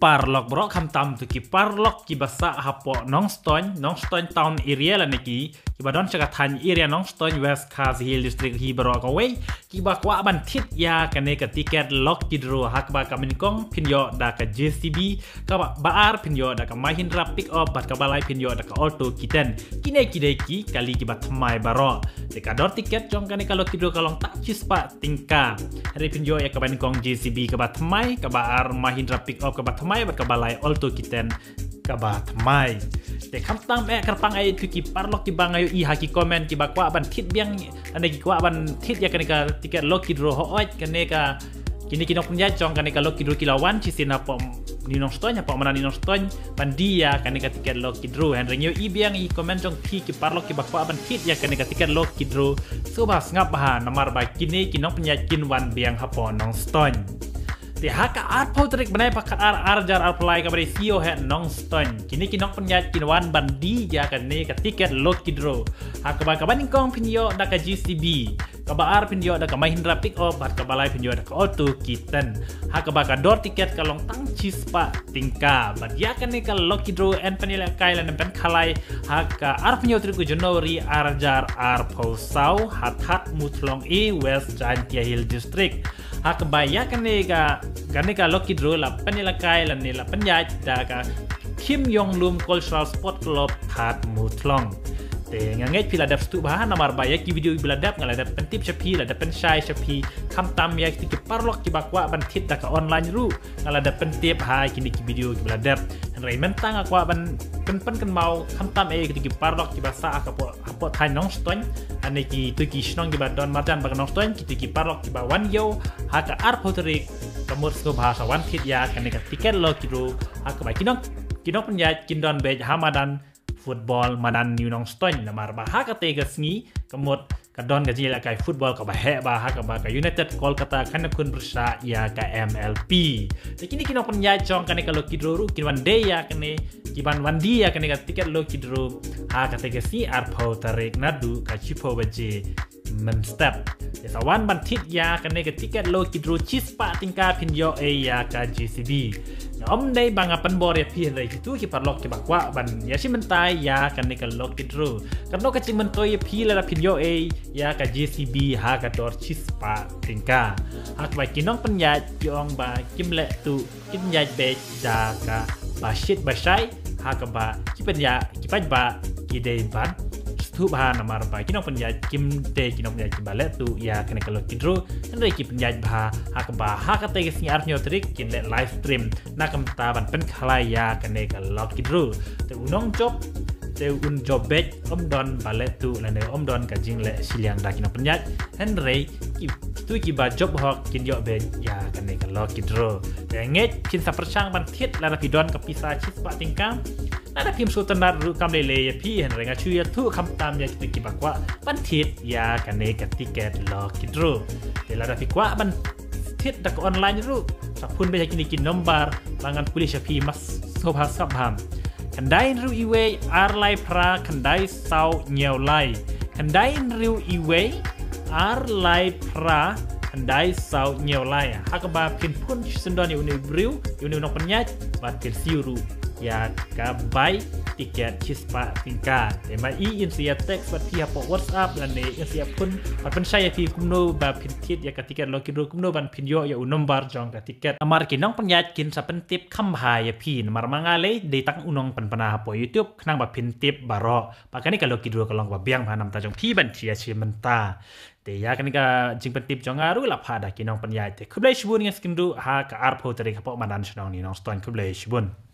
parlok bro kam tam tu ki parlok ki basa hapo Nongstoin town area la niki ki badon chaka than area Nongstoin West Khasi Hill district hi bro ka we ki ba kwa ban thit ya kane ka ticket lok ki dro hak ba ka minkong pinyo da ka JCB ka ba ar pinyo da ka Mahindra pick up bat ka balai pinyo da ka auto kiten kine ki kali ki bat mai baro de ka dor ticket jong kane kalau ki dro kalong tak chis pa tingka hari pinyo ya ka minkong JCB ka bat mai ka ba ar Mahindra pick up ka bat mai bat ka balai auto kiten ka bat mai te kam tam kerpang ai tu ki parlok ki bangayo i haki komen ki bakwa ban thit biang ane ki kwa ban thit ya kane ka tiket lok ki dro ho oi kane ka kini kinok punya jong kane ka lok ki dro kilawan ci sina pom ni Nongstoin apa mana ni Nongstoin ban dia kane ka tiket lok ki dro hen renyo i biang i komen jong ki parlok ki bakwa ban thit ya kane ka tiket lok ki dro so bas ngap ha namar ba kini kinok punya kinwan biang hapo Nongstoin di haka art potrik benai pakat arjar apply kabari CEO het Nongstoin kini kinok penyat kinwan bandi ya kane ka tiket lok kidro haka ba kaban kong pinyo da ka GCB kabar pinyo da ka Mahindra pick up hat ka balai pinyo da ka auto kiten haka ba ka dor tiket kalong tang cispa tingka bad ya kane ka lok kidro en penila kailan pen khalai haka ar pinyo triku Januari arjar posau hat mutlong e West Jantia Hill district haka ba ya kane ka Loki Draw la penila kai la nila penyat da ka Kim Yong Lum Cultural Sport Club hat mutlong te nganget pila dap stu bahan namar baya ki video bila dap ngala dap pentip shapi la dap penshai shapi kam tam ya ki parlok ki bakwa ban tit da ka online ru ngala dap pentip ha kini ki video ki bila dap rai mentang akwa ban pen kan mau kam tam ki parlok ki basa apo thai Nongstoin ane ki tu ki snong ki badon madan bag Nongstoin ki parlok ki ba wan yo ha ka ar potrik kamur sko bahasa wan tit ya kane ka tiket lo ki ru ha ka ba kinok penyat kindon bej hamadan football madan New Nongstoin namar ba ha ka te ga sngi kamut kadon ga jila kai football ka ba he ba ha ka ba ka United Kolkata kan kun bersa ya ka MLP te kini kinok penyat chong kane ka lo kidro ru kinwan de ya kane kiban wandi ya kane ka tiket lo kidro ha ka te ga si arpo tarik nadu ka chipo baje menstep ya sawan ban tit ya kane ka tiket lo kidro chispa tingka pinyo ya ka GCB om dai banga penbor ya pi rai itu ki parlok ki bakwa ban ya si mentai ya kan ni kalau kidro karena kacing mentoy pi la pinyo ya ka JCB ha ka dor chispa tingka hak ba kinong penyat yong ba kimle tu kinyat be da ka bashit basai ha ka ba kipenya kipaj ba kidei ban tu bahan namar ba kinong penyat kim te kinong penyat kibalet tu ya kene kalau kidro ndai ki penyat ba ha ka te gesni arnyo trik kin le live stream na kam taban pen khalai ya kene kalau kidro te unong job te un job bet om don balet tu la ne om don ka jing le siliang da kinong penyat henry tu ki ba job hok kin yo bet ya kene kalau kidro te nget kin sa persang ban thit la pidon ka pisa chis pa tingkam nada pim sultan ru kam lele ya pi hen renga chu ya tu kam tam ya ki bakwa ban thit ya kane ka tiket lo kidro te la fi kwa ban thit da online ru sapun be kini kin nombar bangan pulis ya pi mas sobha sabham kandai ru iwe ar lai pra kandai sau nyau lai kandai ru iwe ar lai pra kandai sau nyau lai hakaba pin pun sendon uni briu uni no penyat bat pin siuru ya ka buy tiket chispa tingka tema i insia text bat pia po WhatsApp lan ne insia pun bat pen saya pi kumno ba pintit ya ka tiket lo kidro kumno ban pinyo ya unombar jong ka tiket amar kinong penyat kin sa pentip kham ha ya pi mar mangale de tang unong pan pana po YouTube knang ba pintip baro pakani kalau kidro kalong ba biang hanam ta jong pi ban cia chi menta te ya kan ka jing pentip jong aru la phada kinong penyat te kublai shibun ngas kindu ha ka arpo tari ka po madan snong ni Nongstoin kublai shibun